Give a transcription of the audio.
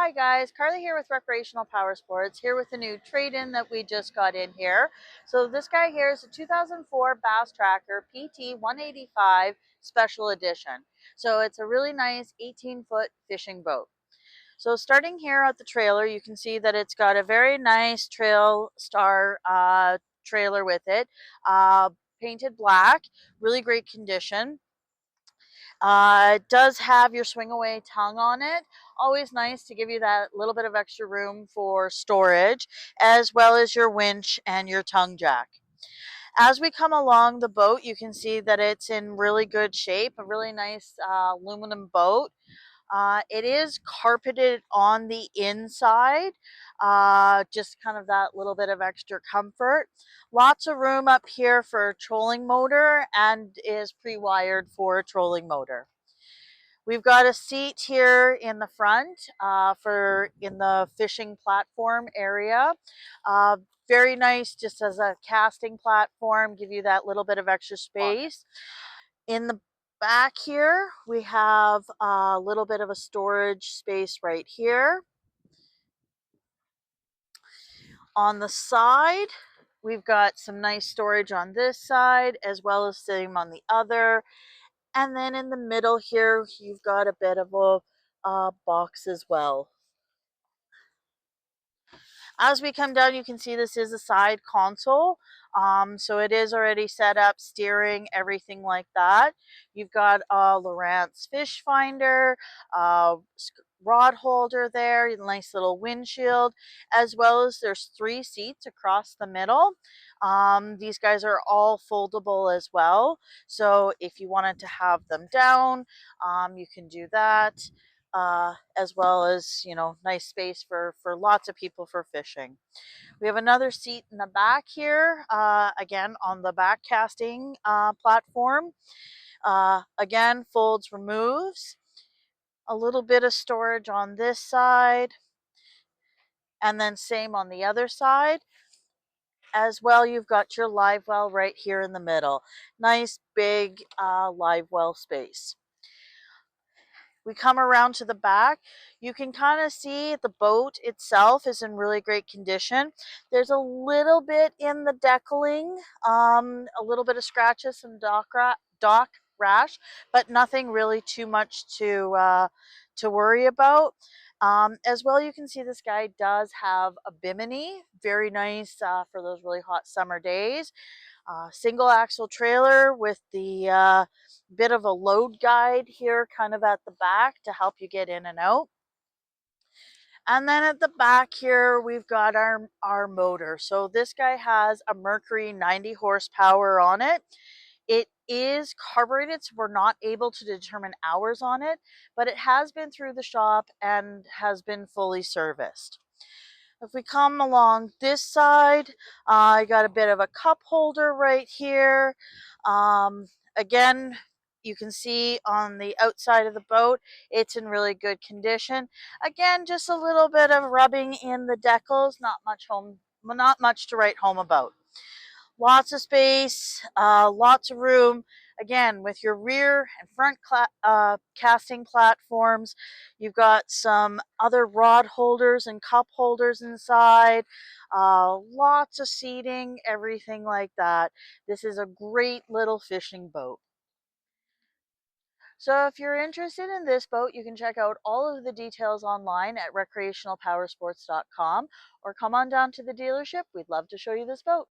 Hi guys, Carly here with Recreational Power Sports, here with the new trade-in that we just got in here. So this guy here is a 2004 Bass Tracker PT185 Special Edition. So it's a really nice 18-foot fishing boat. So starting here at the trailer, you can see that it's got a very nice Trail Star trailer with it, painted black, really great condition. It does have your swing away tongue on it. Always nice to give you that little bit of extra room for storage, as well as your winch and your tongue jack. As we come along the boat, you can see that it's in really good shape, a really nice aluminum boat. It is carpeted on the inside, just kind of that little bit of extra comfort. Lots of room up here for a trolling motor and is pre-wired for a trolling motor. We've got a seat here in the front for in the fishing platform area. Very nice just as a casting platform, give you that little bit of extra space. In the back here, we have a little bit of a storage space right here. On the side, we've got some nice storage on this side as well as same on the other. And then in the middle here, you've got a bit of a box as well. As we come down, you can see this is a side console. So it is already set up, steering, everything like that. You've got a Lowrance fish finder, rod holder there, nice little windshield, as well as there's 3 seats across the middle. These guys are all foldable as well. So if you wanted to have them down, you can do that. As well as, you know, nice space for lots of people for fishing. We have another seat in the back here, again on the back casting platform. Again, folds, removes. A little bit of storage on this side, and then same on the other side. As well, you've got your Livewell right here in the middle. Nice big Livewell space. We come around to the back, you can kind of see the boat itself is in really great condition. There's a little bit in the deckling, a little bit of scratches, some dock rash, but nothing really too much to worry about. As well, you can see this guy does have a Bimini, very nice for those really hot summer days. Single axle trailer with the bit of a load guide here kind of at the back to help you get in and out. And then at the back here, we've got our motor. So this guy has a Mercury 90 horsepower on it. It is carbureted, so we're not able to determine hours on it, but it has been through the shop and has been fully serviced. If we come along this side, I got a bit of a cup holder right here. Again, you can see on the outside of the boat, it's in really good condition. Again, just a little bit of rubbing in the decals, not much to write home about. Lots of space, lots of room. Again, with your rear and front casting platforms, you've got some other rod holders and cup holders inside, lots of seating, everything like that. This is a great little fishing boat. So if you're interested in this boat, you can check out all of the details online at recreationalpowersports.com or come on down to the dealership. We'd love to show you this boat.